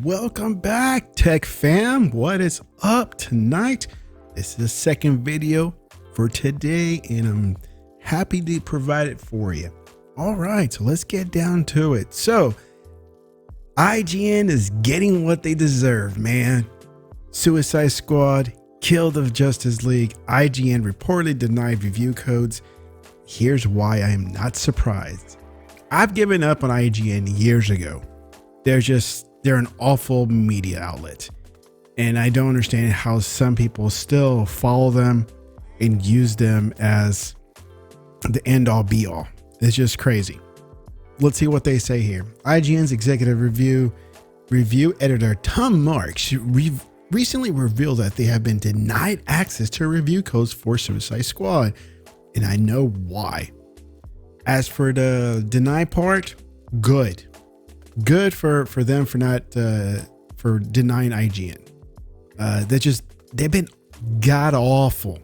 Welcome back, Tech Fam. What is up tonight? This is the second video for today, and I'm happy to provide it for you. All right, so let's get down to it. So, IGN is getting what they deserve, man. Suicide Squad, Kill the Justice League. IGN reportedly denied review codes. Here's why I am not surprised. I've given up on IGN years ago. They're an awful media outlet, and I don't understand how some people still follow them and use them as the end all be all. It's just crazy. Let's see what they say here. IGN's executive review editor Tom Marks recently revealed that they have been denied access to review codes for Suicide Squad, and I know why. As for the deny part, good for them for not for denying IGN. They've been god awful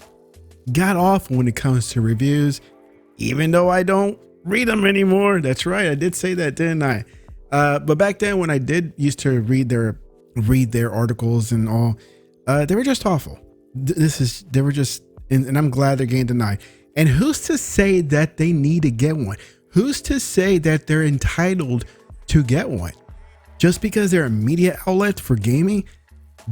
when it comes to reviews, even though I don't read them anymore. That's right, I did say that, didn't I? But back then, when I did used to read their articles and all, they were just awful. And I'm glad they're getting denied. And who's to say that they need to get one? Who's to say that they're entitled to get one? Just because they're a media outlet for gaming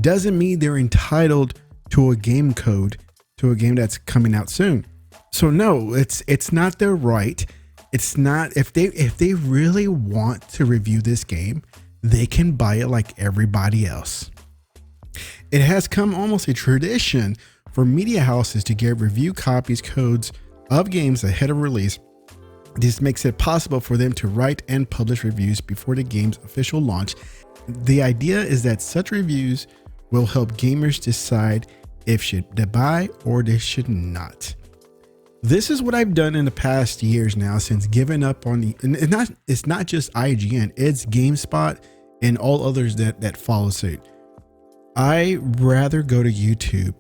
doesn't mean they're entitled to a game code to a game that's coming out soon. So no, it's not their right. It's not, if they really want to review this game, they can buy it like everybody else. It has come almost a tradition for media houses to get review codes of games ahead of release. This makes it possible for them to write and publish reviews before the game's official launch. The idea is that such reviews will help gamers decide if they buy or they should not. This is what I've done in the past years now since giving up on it's not just IGN, it's GameSpot and all others that follow suit. I rather go to YouTube,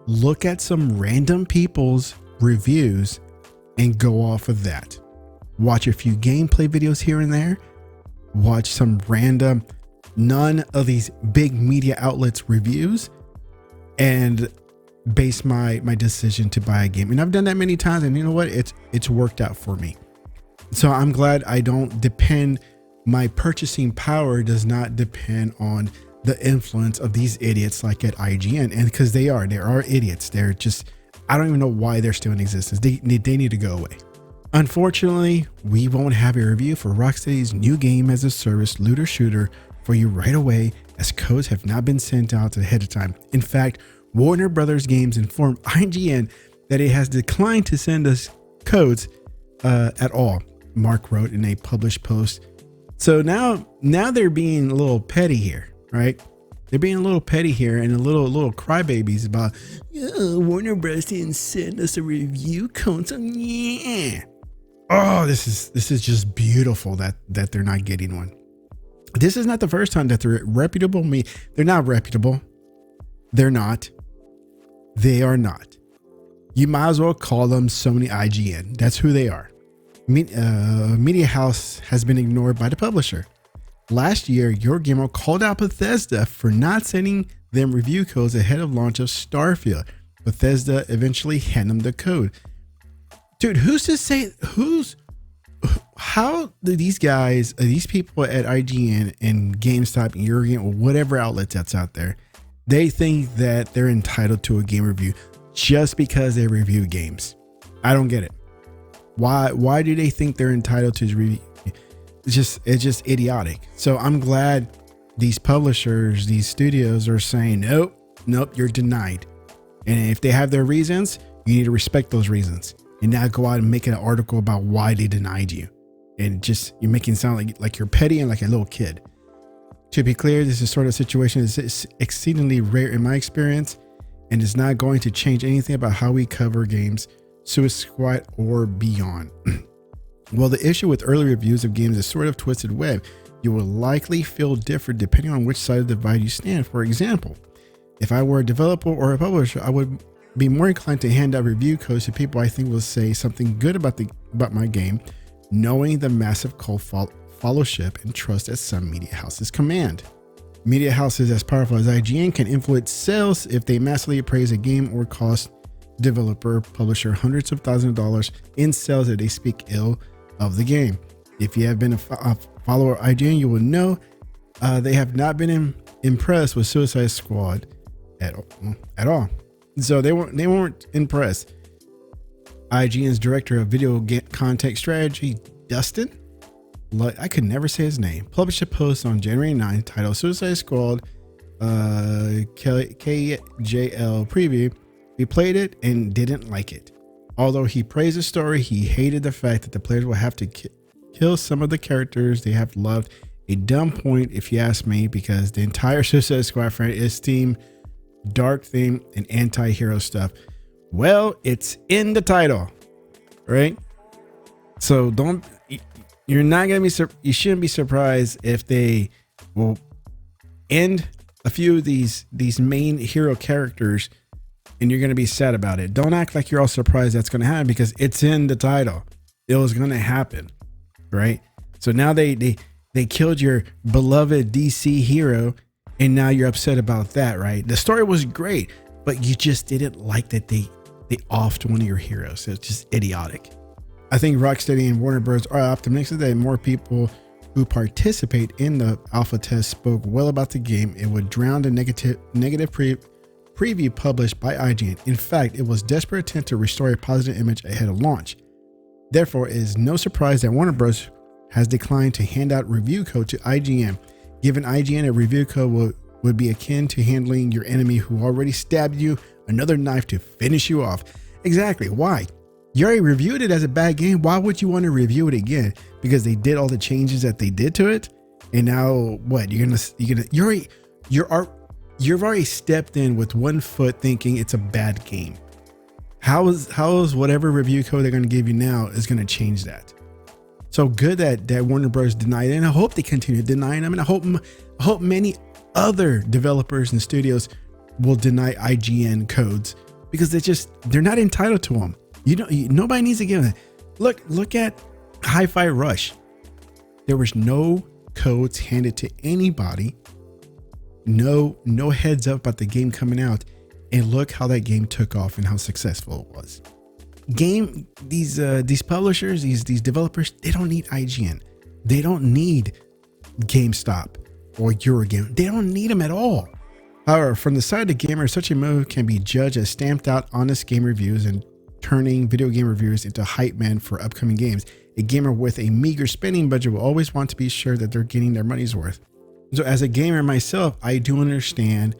look at some random people's reviews and go off of that. Watch a few gameplay videos here and there, watch some random, none of these big media outlets reviews, and base my decision to buy a game. And I've done that many times, and you know what? It's worked out for me. So I'm glad I don't depend, my purchasing power does not depend on the influence of these idiots like at IGN. And because they are idiots. They're just, I don't even know why they're still in existence. They need to go away. Unfortunately, we won't have a review for Rocksteady's new game as a service looter shooter for you right away, as codes have not been sent out ahead of time. In fact, Warner Brothers Games informed IGN that it has declined to send us codes at all, Mark wrote in a published post. So now they're being a little petty here, right? They're being a little petty here and a little crybabies about, Warner Bros. Didn't send us a review code. So yeah. Oh, this is just beautiful that they're not getting one. This is not the first time that they're reputable. They're not reputable. They're not. They are not. You might as well call them Sony IGN. That's who they are. Media house has been ignored by the publisher. Last year, Eurogamer called out Bethesda for not sending them review codes ahead of launch of Starfield. Bethesda eventually handed them the code. Dude, who's to say, how do these guys, these people at IGN and GameStop and Eurogamer or whatever outlet that's out there, they think that they're entitled to a game review just because they review games? I don't get it. Why do they think they're entitled to review? It's just idiotic. So I'm glad these publishers, these studios are saying, nope, you're denied. And if they have their reasons, you need to respect those reasons and not go out and make an article about why they denied you. And just, you're making it sound like you're petty and like a little kid. To be clear, this is sort of situation is exceedingly rare in my experience, and is not going to change anything about how we cover games, Suicide Squad or beyond. Well, the issue with early reviews of games is sort of twisted web. You will likely feel different depending on which side of the divide you stand. For example, if I were a developer or a publisher, I would be more inclined to hand out review codes to people I think will say something good about my game, knowing the massive cult followership and trust that some media houses command. Media houses as powerful as IGN can influence sales if they massively appraise a game or cost developer, publisher hundreds of thousands of dollars in sales if they speak ill of the game. If you have been a follower of IGN, you will know they have not been impressed with Suicide Squad at all. So they weren't impressed. IGN's director of video content strategy, Dustin, I could never say his name, published a post on January 9th titled Suicide Squad KJL preview. He played it and didn't like it. Although he praised the story, he hated the fact that the players will have to kill some of the characters they have loved. A dumb point, if you ask me, because the entire Suicide Squad franchise is themed dark theme and anti-hero stuff. Well, it's in the title, right? So you're not gonna be, you shouldn't be surprised if they will end a few of these main hero characters, and you're gonna be sad about it. Don't act like you're all surprised that's gonna happen, because it's in the title. It was gonna happen, right? So now they killed your beloved DC hero, and now you're upset about that, right? The story was great, but you just didn't like that they offed one of your heroes. So it's just idiotic. I think Rocksteady and Warner Bros. Are optimistic that more people who participate in the alpha test spoke well about the game. It would drown the negative preview published by IGN. In fact, it was a desperate attempt to restore a positive image ahead of launch. Therefore, it is no surprise that Warner Bros. Has declined to hand out review code to IGN. Given IGN a review code would be akin to handling your enemy who already stabbed you another knife to finish you off. Exactly. Why? You already reviewed it as a bad game. Why would you want to review it again? Because they did all the changes that they did to it, and now what? You've already stepped in with one foot thinking it's a bad game. How is whatever review code they're going to give you now is going to change that? So good that Warner Bros. Denied it, and I hope they continue denying them, and I hope many other developers and studios will deny IGN codes, because they're not entitled to them. Nobody needs to give them. Look at Hi-Fi Rush. There was no codes handed to anybody. No heads up about the game coming out, and look how that game took off and how successful it was. These publishers, these developers, they don't need IGN. They don't need GameStop or Eurogame. They don't need them at all. However, from the side of the gamer, such a move can be judged as stamped out honest game reviews and turning video game reviewers into hype men for upcoming games. A gamer with a meager spending budget will always want to be sure that they're getting their money's worth. So as a gamer myself, I do understand.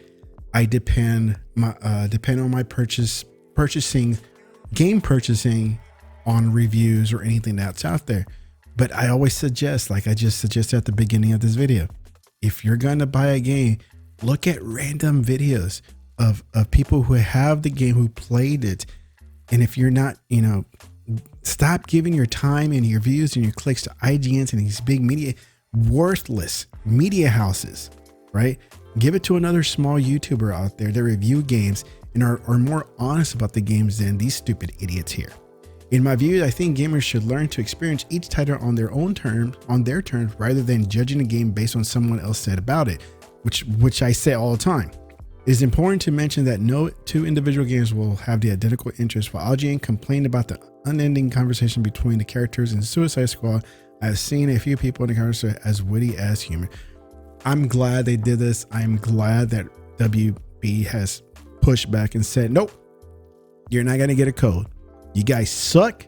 I depend on my game purchasing on reviews or anything that's out there. But I always suggest, like I just suggested at the beginning of this video, if you're going to buy a game, look at random videos of people who have the game, who played it. And if you're not, stop giving your time and your views and your clicks to IGNs and these big worthless media houses, right? Give it to another small YouTuber out there that review games and are more honest about the games than these stupid idiots here. In my view, I think gamers should learn to experience each title on their terms, rather than judging a game based on someone else said about it, which I say all the time. It is important to mention that no two individual games will have the identical interest. While IGN complained about the unending conversation between the characters in Suicide Squad, I have seen a few people in the comments as witty as human. I'm glad they did this. I'm glad that WB has pushed back and said, nope, you're not going to get a code. You guys suck,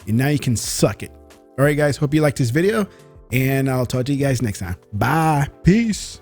and now you can suck it. All right, guys, hope you liked this video, and I'll talk to you guys next time. Bye. Peace.